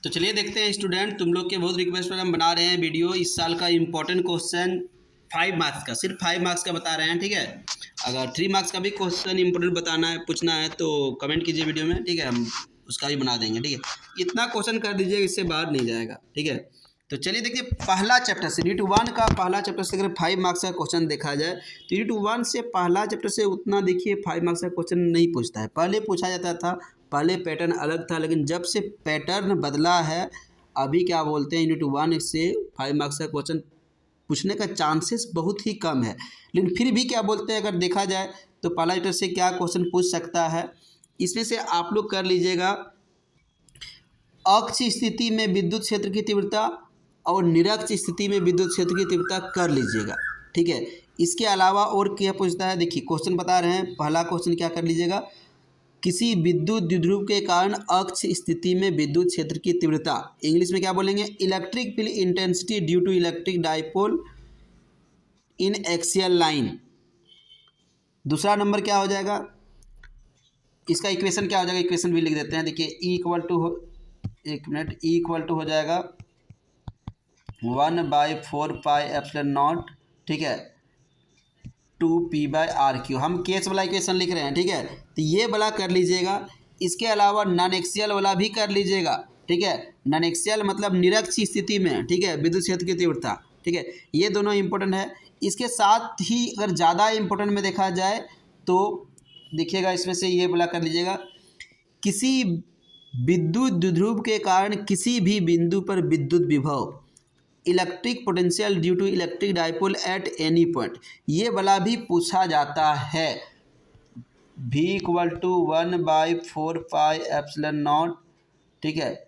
तो चलिए देखते हैं स्टूडेंट, तुम लोग के बहुत रिक्वेस्ट पर हम बना रहे हैं वीडियो। इस साल का इम्पोर्टेंट क्वेश्चन 5 मार्क्स का, सिर्फ 5 मार्क्स का बता रहे हैं, ठीक है। अगर 3 मार्क्स का भी क्वेश्चन इंपॉर्टेंट बताना है, पूछना है तो कमेंट कीजिए वीडियो में, ठीक है। हम उसका भी बना देंगे, ठीक है। इतना क्वेश्चन कर दीजिए, इससे बाहर नहीं जाएगा, ठीक है। तो चलिए देखिए, पहला चैप्टर से यूनिट 1 का पहला चैप्टर से अगर 5 मार्क्स का क्वेश्चन देखा जाए तो यूनिट 1 से पहला चैप्टर से उतना देखिए 5 मार्क्स का क्वेश्चन नहीं पूछता है। पहले पूछा जाता था, पहले पैटर्न अलग था, लेकिन जब से पैटर्न बदला है अभी क्या बोलते हैं, यूनिट 1 से 5 मार्क्स का क्वेश्चन पूछने का चांसेस बहुत ही कम है। लेकिन फिर भी क्या बोलते हैं, अगर देखा जाए तो पहला चैप्टर से क्या क्वेश्चन पूछ सकता है, इसमें से आप लोग कर लीजिएगा। अक्ष स्थिति में विद्युत क्षेत्र की तीव्रता और निरक्ष स्थिति में विद्युत क्षेत्र की तीव्रता कर लीजिएगा, ठीक है। इसके अलावा और क्या पूछता है, देखिए क्वेश्चन बता रहे हैं। पहला क्वेश्चन क्या कर लीजिएगा, किसी विद्युत द्विध्रुव के कारण अक्ष स्थिति में विद्युत क्षेत्र की तीव्रता, इंग्लिश में क्या बोलेंगे, electric field intensity due to electric dipole in axial line. दूसरा नंबर क्या हो जाएगा, इसका इक्वेशन क्या हो जाएगा, इक्वेशन भी लिख देते हैं। देखिए E इक्वल टू हो जाएगा 1/4 पाई एप्सिलॉन नॉट, ठीक है, 2p/r⁴। हम केस वाला इक्वेशन लिख रहे हैं, ठीक है। तो ये वाला कर लीजिएगा। इसके अलावा नॉन एक्सियल वाला भी कर लीजिएगा, ठीक है। नॉन एक्सियल मतलब निरक्ष स्थिति में, ठीक है, विद्युत क्षेत्र की तीव्रता, ठीक है। ये दोनों इंपॉर्टेंट है। इसके साथ ही अगर ज़्यादा इंपॉर्टेंट में देखा जाए तो देखिएगा, इसमें से ये वाला कर लीजिएगा, किसी विद्युत द्विध्रुव के कारण किसी भी बिंदु पर विद्युत विभव, electric potential due to electric dipole at any point, ये वाला भी पूछा जाता है। V equal to 1/4 pi epsilon nought, ठीक है,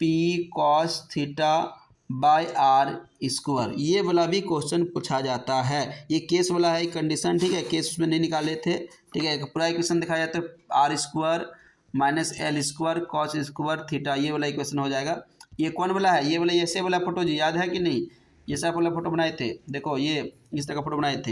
P cos θ/r², ये वाला भी क्वेश्चन पूछा जाता है। ये केस वाला है, कंडीशन, ठीक है, केस उसमें नहीं निकाले थे, ठीक है। पूरा इक्वेशन दिखाया जाता है, r² माइनस l² cos² θ, ये वाला इक्वेशन हो जाएगा। ये कौन वाला है, ये वाला ऐसे वाला फोटो जी याद है कि नहीं, ये सब वाला फोटो बनाए थे, देखो ये इस तरह का फोटो बनाए थे,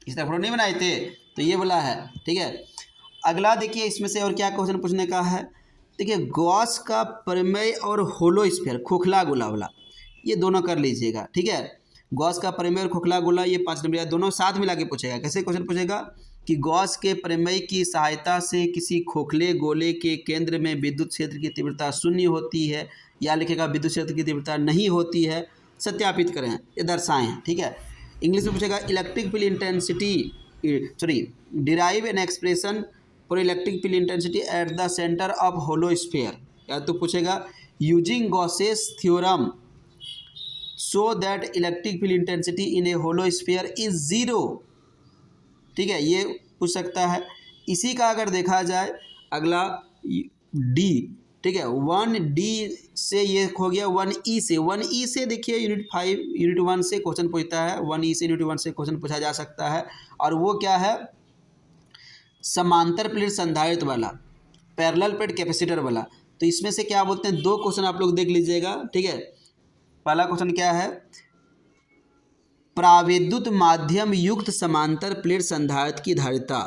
इस तरह फोटो नहीं बनाए थे, तो ये वाला है, ठीक है। अगला देखिए, इसमें से और क्या क्वेश्चन पूछने का है। देखिए गॉस का प्रमेय और होलो स्फीयर, खोखला गोला वाला, ये दोनों कर लीजिएगा, ठीक है। गॉस का प्रमेय और खोखला गोला, ये 5 नंबर दोनों साथ मिला के पूछेगा। कैसे क्वेश्चन पूछेगा कि गॉस के प्रमेय की सहायता से किसी खोखले गोले के केंद्र में विद्युत क्षेत्र की तीव्रता शून्य होती है, या लिखेगा विद्युत क्षेत्र की तीव्रता नहीं होती है, सत्यापित करें, ये दर्शाएं, ठीक है। इंग्लिश में पूछेगा electric field intensity derive an expression for electric field intensity at the centre of hollow sphere, या तो पूछेगा using Gauss's theorem so that electric field intensity in a hollow sphere is 0, ठीक है, ये पूछ सकता है। इसी का अगर देखा जाए अगला डी, ठीक है, 1D से ये हो गया 1E से देखिए यूनिट 1 से क्वेश्चन पूछता है, 1E से यूनिट 1 से क्वेश्चन पूछा जा सकता है। और वो क्या है, समांतर प्लेट संधारित्र वाला, पैरेलल प्लेट कैपेसिटर वाला। तो इसमें से क्या बोलते हैं, 2 क्वेश्चन आप लोग देख लीजिएगा, ठीक है। पहला क्वेश्चन क्या है, प्राविद्युत माध्यम युक्त समांतर प्लेट संधारित्र की धारिता,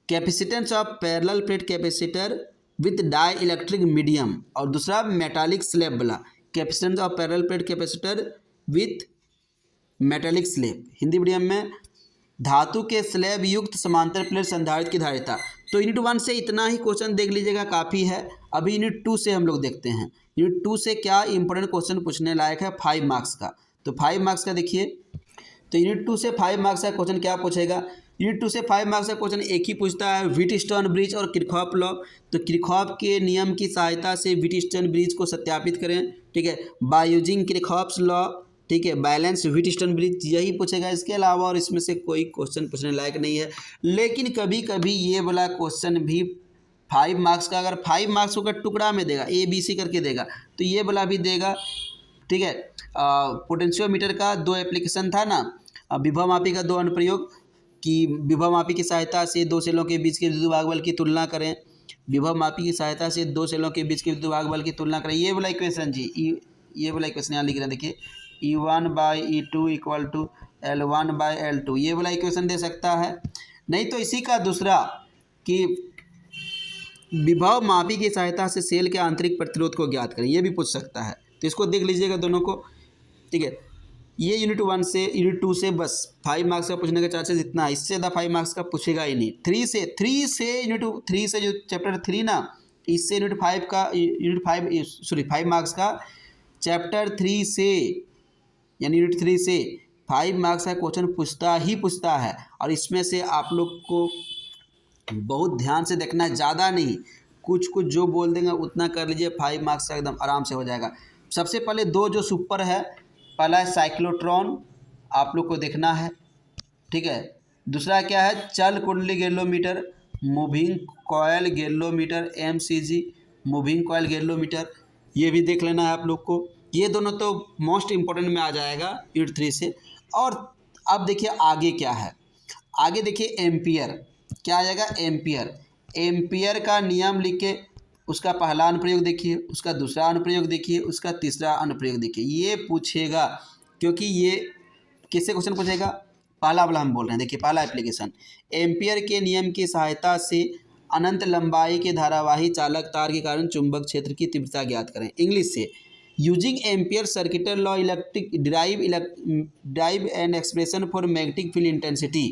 capacitance of parallel plate capacitor with dielectric medium, और दूसरा मेटालिक स्लैब वाला, capacitance of parallel plate capacitor with metallic slab, Hindi medium में धातु के स्लैब युक्त समांतर प्लेट संधारित्र की धारिता। तो यूनिट 1 से इतना ही क्वेश्चन देख लीजिएगा, काफ़ी है। अभी यूनिट 2 से हम लोग देखते हैं, यूनिट 2 से क्या इंपॉर्टेंट क्वेश्चन पूछने लायक है 5 मार्क्स का। तो 5 मार्क्स का देखिए, तो यूनिट 2 से 5 मार्क्स का क्वेश्चन क्या पूछेगा, यूनिट 2 से 5 मार्क्स का क्वेश्चन एक ही पूछता है, व्हीटस्टोन ब्रिज और किरचॉफ लॉ। तो किरचॉफ के नियम की सहायता से व्हीटस्टोन ब्रिज को सत्यापित करें, ठीक है, बाय यूजिंग किरचॉफ्स लॉ, ठीक है, बैलेंस व्हीटस्टोन ब्रिज, यही पूछेगा। इसके अलावा और इसमें से कोई क्वेश्चन पूछने लायक नहीं है। लेकिन कभी कभी ये वाला क्वेश्चन भी 5 मार्क्स का, अगर 5 मार्क्स को टुकड़ा में देगा, ABC करके देगा, तो ये वाला भी देगा, ठीक है। पोटेंशियोमीटर का 2 एप्लीकेशन था ना, विभव मापी का 2 अनुप्रयोग, कि विभव मापी की सहायता से 2 सेलों के बीच के विद्युत भाग बल की तुलना करें, विभव मापी की सहायता से 2 सेलों के बीच के विद्युत भाग बल की तुलना करें, ये वाला इक्वेशन जी, ये वाला इक्वेशन यहाँ लिख रहे हैं, देखिए E1/E2 इक्वल टू L1/L2, ये वाला इक्वेशन दे सकता है। नहीं तो इसी का दूसरा कि विभव मापी की सहायता से सेल के आंतरिक प्रतिरोध को ज्ञात करें, ये भी पूछ सकता है। तो इसको देख लीजिएगा दोनों को, ठीक है। ये यूनिट 1 से यूनिट 2 से बस 5 मार्क्स का पूछने का चांसेस इतना है, इससे ज़्यादा 5 मार्क्स का पूछेगा ही नहीं। 3 से यूनिट 3 से जो चैप्टर 3 ना, इससे यूनिट 5 मार्क्स का चैप्टर 3 से यानी यूनिट 3 से 5 मार्क्स का क्वेश्चन पूछता है। और इसमें से आप लोग को बहुत ध्यान से देखना है, ज़्यादा नहीं, कुछ जो बोल देंगे उतना कर लीजिए, 5 मार्क्स का एकदम आराम से हो जाएगा। सबसे पहले दो जो सुपर है, पहला है साइक्लोट्रॉन, आप लोग को देखना है, ठीक है। दूसरा क्या है, चल कुंडली galvanometer, moving coil galvanometer, MCG moving coil galvanometer, ये भी देख लेना है आप लोग को। ये दोनों तो मोस्ट इम्पोर्टेंट में आ जाएगा यूनिट 3 से। और अब देखिए आगे क्या है, आगे देखिए एम्पियर, क्या आ जाएगा एम्पियर। एम्पियर का नियम लिख के उसका पहला अनुप्रयोग देखिए, उसका दूसरा अनुप्रयोग देखिए, उसका तीसरा अनुप्रयोग देखिए, ये पूछेगा। क्योंकि ये किससे क्वेश्चन पूछेगा, पहला वाला हम बोल रहे हैं। देखिए पहला एप्लीकेशन, एम्पियर के नियम की सहायता से अनंत लंबाई के धारावाही चालक तार के कारण चुंबक क्षेत्र की तीव्रता ज्ञात करें। इंग्लिश से, using Ampere circuital law electric derive and expression for magnetic field intensity.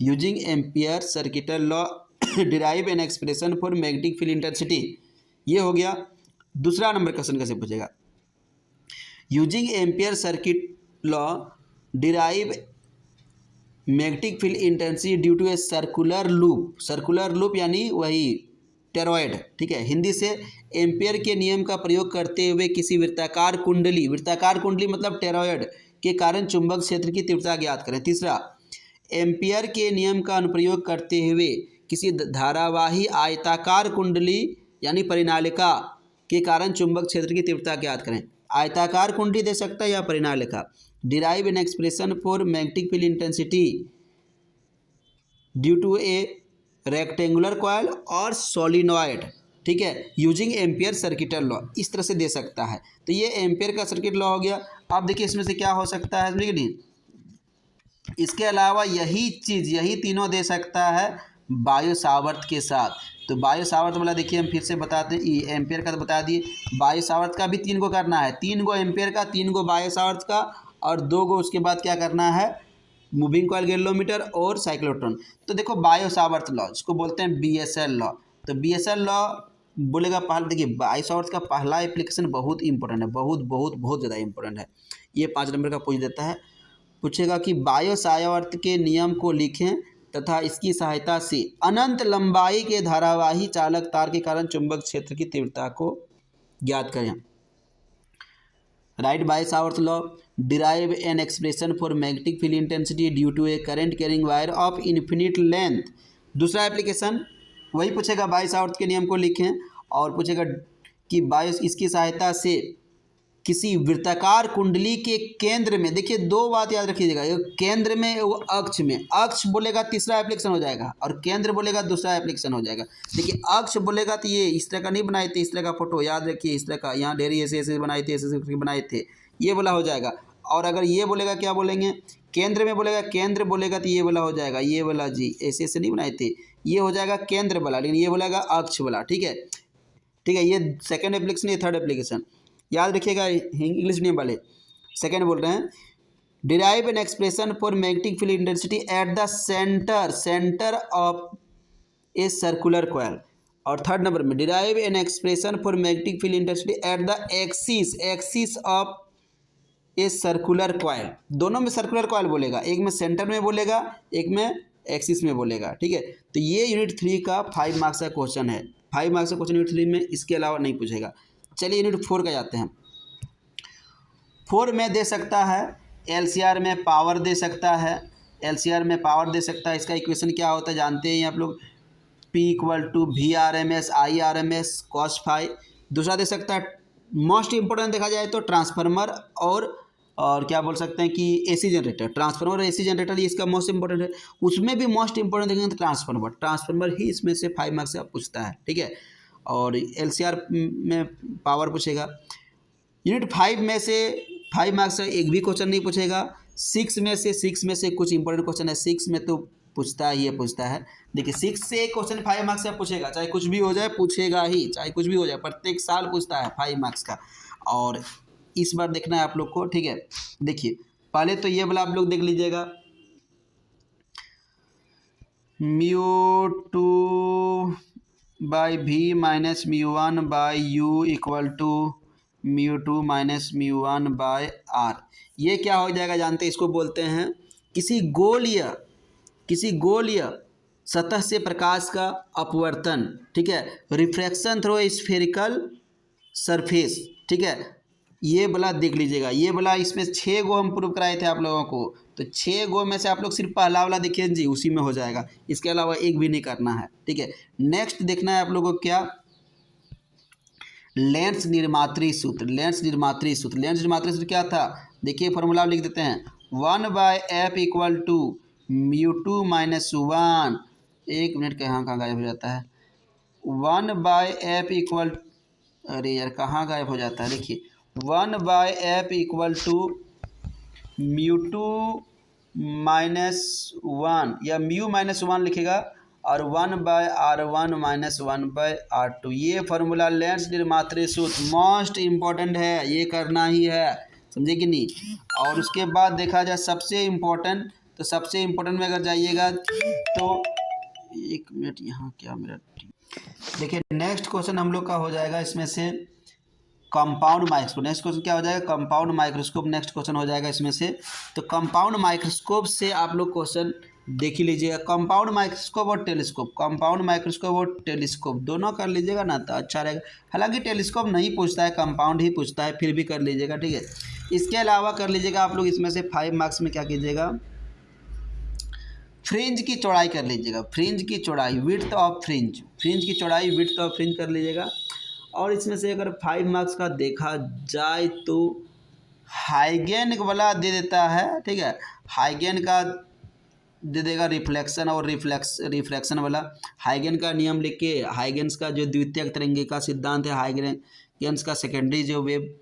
Using Ampere circuital law derive an expression for magnetic field intensity, ये हो गया। दूसरा नंबर क्वेश्चन कैसे पूछेगा, using Ampere circuit law derive magnetic field intensity due to a circular loop. Circular loop यानी वही टेरॉयड, ठीक है। हिंदी से, एम्पियर के नियम का प्रयोग करते हुए किसी वृत्ताकार कुंडली मतलब टेरॉयड के कारण चुंबक क्षेत्र की तीव्रता ज्ञात करें। तीसरा, एम्पियर के नियम का अनुप्रयोग करते हुए किसी धारावाही आयताकार कुंडली यानी परिनालिका के कारण चुंबक क्षेत्र की तीव्रता ज्ञात करें। आयताकार कुंडली दे सकता है या परिनालिका। Derive an expression for magnetic field intensity due to a rectangular coil और सोलिनॉइड, ठीक है, यूजिंग एम्पियर सर्किटल लॉ, इस तरह से दे सकता है। तो ये एम्पियर का सर्किट लॉ हो गया। अब देखिए इसमें से क्या हो सकता है, समझे कि नहीं। इसके अलावा यही तीनों दे सकता है बायो सावर्त के साथ। तो बायो सावर्त वाला देखिए हम फिर से बताते हैं, एम्पियर का तो बता दिए, बायो सावर्त का भी 3 गो करना है, 3 गो एम्पियर का, 3 गो बायो सावर्त का, और 2 गो उसके बाद क्या करना है, मूविंग कॉइल गैल्वेमीटर और साइक्लोट्रॉन। तो देखो बायो सावर्त लॉ, इसको बोलते हैं BSL लॉ। तो BSL लॉ बोलेगा पहले, देखिए बायो सावर्त का पहला एप्लीकेशन बहुत इंपॉर्टेंट है, बहुत ज़्यादा इंपॉर्टेंट है। ये 5 नंबर का पूछ देता है, पूछेगा कि बायो सावर्त के नियम को लिखें तथा इसकी सहायता से अनंत लंबाई के धारावाही चालक तार के कारण चुंबक क्षेत्र की तीव्रता को ज्ञात करें। Write Biot Savart law, derive an expression for magnetic field intensity due to a current carrying wire of infinite length. दूसरा एप्लीकेशन वही पूछेगा, बायो सावर्त के नियम को लिखें, और पूछेगा कि बायो इसकी सहायता से किसी वृत्ताकार कुंडली के केंद्र में, देखिए 2 बात याद रखिएगा, केंद्र में वो अक्ष में, अक्ष बोलेगा तीसरा एप्लीकेशन हो जाएगा और केंद्र बोलेगा दूसरा एप्लीकेशन हो जाएगा। देखिए अक्ष बोलेगा तो ये इस तरह का नहीं बनाए थे, इस तरह का फोटो याद रखिए, इस तरह का, यहाँ ढेरी ऐसे बनाए थे, ऐसे बनाए थे, ये वाला हो जाएगा। और अगर ये बोलेगा, क्या बोलेंगे, केंद्र में बोलेगा, केंद्र बोलेगा तो ये वाला हो जाएगा, ये वाला जी ऐसे नहीं बनाए थे, ये हो जाएगा केंद्र वाला, लेकिन ये बोलेगा अक्ष वाला, ठीक है। ये सेकेंड एप्लीकेशन, ये थर्ड एप्लीकेशन याद रखिएगा, इंग्लिश मीडियम वाले। सेकेंड बोल रहे हैं, derive an expression for magnetic field intensity at the centre of a circular coil. और थर्ड नंबर में, derive an expression for magnetic field intensity at the axis of a circular coil. दोनों में circular coil बोलेगा, एक में centre में बोलेगा, एक में एक्सिस में बोलेगा, ठीक है। तो ये यूनिट 3 का 5 मार्क्स का क्वेश्चन है, 5 मार्क्स का क्वेश्चन यूनिट 3 में, इसके अलावा नहीं पूछेगा। चलिए यूनिट 4 का जाते हैं। 4 में दे सकता है, LCR में पावर दे सकता है, LCR में पावर दे सकता है। इसका इक्वेशन क्या होता है जानते हैं आप लोग, P = VRMS IRMS cos phi। दूसरा दे सकता है, मोस्ट इंपॉर्टेंट देखा जाए तो ट्रांसफार्मर और क्या बोल सकते हैं कि AC जनरेटर, ट्रांसफार्मर और AC जनरेटर, ये इसका मोस्ट इंपॉर्टेंट है। उसमें भी मोस्ट इंपॉर्टेंट देखेंगे तो ट्रांसफार्मर ही इसमें से 5 मार्क्स का पूछता है, ठीक है। और LCR में पावर पूछेगा। यूनिट 5 में से 5 मार्क्स का एक भी क्वेश्चन नहीं पूछेगा। 6 में से कुछ इंपॉर्टेंट क्वेश्चन है। 6 में तो पूछता ही है, पूछता है। देखिए 6 से एक क्वेश्चन 5 मार्क्स का पूछेगा, चाहे कुछ भी हो जाए पूछेगा ही, चाहे कुछ भी हो जाए, प्रत्येक साल पूछता है 5 मार्क्स का। और इस बार देखना है आप लोग को, ठीक है। देखिए पहले तो ये वाला आप लोग देख लीजिएगा, μ2/v minus μ1/u equal to μ2 minus μ1/r। ये क्या हो जाएगा जानते हैं, इसको बोलते हैं किसी गोलीय सतह से प्रकाश का अपवर्तन, ठीक है, रिफ्रैक्शन थ्रू स्फेरिकल सरफेस, ठीक है। ये वाला देख लीजिएगा, ये वाला इसमें 6 गो हम प्रूव कराए थे आप लोगों को, तो 6 गो में से आप लोग सिर्फ पहला वाला देखिए जी, उसी में हो जाएगा, इसके अलावा एक भी नहीं करना है, ठीक है। नेक्स्ट देखना है आप लोगों को क्या, लेंस निर्मात्री सूत्र। लेंस निर्मात्री सूत्र क्या था, देखिए फॉर्मूला लिख देते हैं, 1/f इक्वल टू μ2 माइनस 1, एक मिनट कहाँ गायब हो जाता है, 1/f इक्वल, अरे यार कहाँ गायब हो जाता है, देखिए 1/f इक्वल टू μ2 माइनस 1 या μ माइनस 1 लिखेगा, और 1/r1 माइनस 1/r2। ये फार्मूला लेंस निर्मात्री सूत्र मोस्ट इम्पॉर्टेंट है, ये करना ही है, समझे कि नहीं। और उसके बाद देखा जाए सबसे इम्पोर्टेंट, तो सबसे इम्पोर्टेंट में अगर जाइएगा तो एक मिनट, यहाँ क्या मेरा, देखिए नेक्स्ट क्वेश्चन हम लोग का हो जाएगा इसमें से कंपाउंड माइक्रोस्कोप। नेक्स्ट क्वेश्चन क्या हो जाएगा, कंपाउंड माइक्रोस्कोप नेक्स्ट क्वेश्चन हो जाएगा इसमें से। तो कंपाउंड माइक्रोस्कोप से आप लोग क्वेश्चन देख ही लीजिएगा, कंपाउंड माइक्रोस्कोप और टेलीस्कोप, कंपाउंड माइक्रोस्कोप और टेलीस्कोप दोनों कर लीजिएगा ना तो अच्छा रहेगा। हालांकि टेलीस्कोप नहीं पूछता है, कंपाउंड ही पूछता है, फिर भी कर लीजिएगा, ठीक है। इसके अलावा कर लीजिएगा आप लोग इसमें से 5 मार्क्स में क्या कीजिएगा, फ्रिंज की चौड़ाई कर लीजिएगा, फ्रिंज की चौड़ाई, विड्थ ऑफ फ्रिंज, फ्रिंज की चौड़ाई विड्थ ऑफ फ्रिंज कर लीजिएगा। और इसमें से अगर 5 मार्क्स का देखा जाए तो हाइगेन वाला दे देता है, ठीक है, हाइगेन का दे देगा रिफ्लेक्शन और रिफ्रैक्शन वाला। हाइगेन का नियम लिख के, हाइगेंस का जो द्वितीयक तरंगे का सिद्धांत है, हाइगेंस का सेकेंडरी जो वेव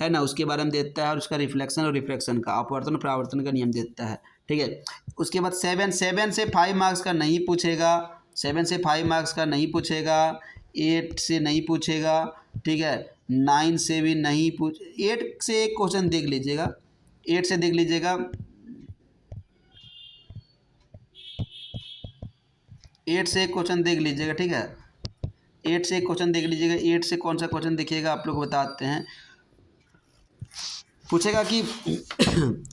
है ना उसके बारे में देता है, और उसका रिफ्लेक्शन और रिफ्रैक्शन का अपवर्तन परावर्तन का नियम देता है, ठीक है। उसके बाद 7 से 5 मार्क्स का नहीं पूछेगा, 7 से 5 मार्क्स का नहीं पूछेगा, 8 से नहीं पूछेगा, ठीक है, 9 से भी नहीं 8 से एक क्वेश्चन देख लीजिएगा, 8 से देख लीजिएगा, 8 से एक क्वेश्चन देख लीजिएगा, ठीक है, 8 से एक क्वेश्चन देख लीजिएगा। 8 से कौन सा क्वेश्चन देखिएगा आप लोग बताते हैं, पूछेगा कि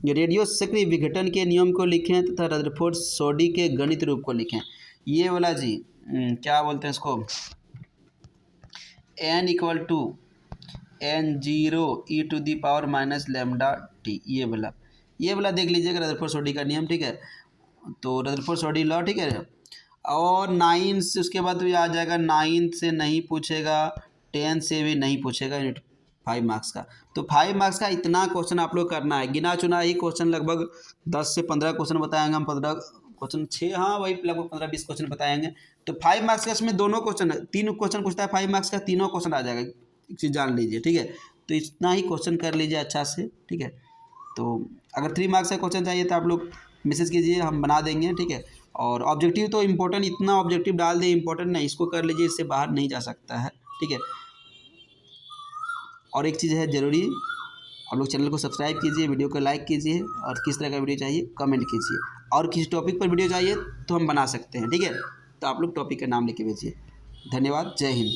रेडियो सक्रिय विघटन के नियम को लिखें तथा रदरफोर्ड सोडी के गणित रूप को लिखें। ये वाला जी क्या बोलते हैं इसको, n equal to n0 e⁻ minus lambda t, ये वाला देख लीजिएगा, रदरफोर्ड सोडी का नियम, ठीक है। तो रदरफोर्ड सोडी लॉ, ठीक है। और 9 से उसके बाद भी आ जाएगा, 9 से नहीं पूछेगा, 10 से भी नहीं पूछेगा, 5 मार्क्स का। तो 5 मार्क्स का इतना क्वेश्चन आप लोग करना है, गिना चुना ही क्वेश्चन, लगभग 10 से 15 क्वेश्चन बताएंगे हम, 15 क्वेश्चन 6, हाँ वही लगभग 15-20 क्वेश्चन बताएंगे। तो 5 मार्क्स का इसमें दोनों क्वेश्चन, 3 क्वेश्चन पूछता है 5 मार्क्स का, तीनों क्वेश्चन आ जाएगा, एक चीज़ जान लीजिए, ठीक है। तो इतना ही क्वेश्चन कर लीजिए अच्छा से, ठीक है। तो अगर 3 मार्क्स का क्वेश्चन चाहिए तो आप लोग मैसेज कीजिए, हम बना देंगे, ठीक है। और ऑब्जेक्टिव तो इम्पोर्टेंट, इतना ऑब्जेक्टिव डाल दे इम्पोर्टेंट नहीं, इसको कर लीजिए, इससे बाहर नहीं जा सकता है, ठीक है। और एक चीज़ है ज़रूरी, आप लोग चैनल को सब्सक्राइब कीजिए, वीडियो को लाइक कीजिए, और किस तरह का वीडियो चाहिए कमेंट कीजिए, और किस टॉपिक पर वीडियो चाहिए तो हम बना सकते हैं, ठीक है। तो आप लोग टॉपिक का नाम लिख के भेजिए। धन्यवाद, जय हिंद।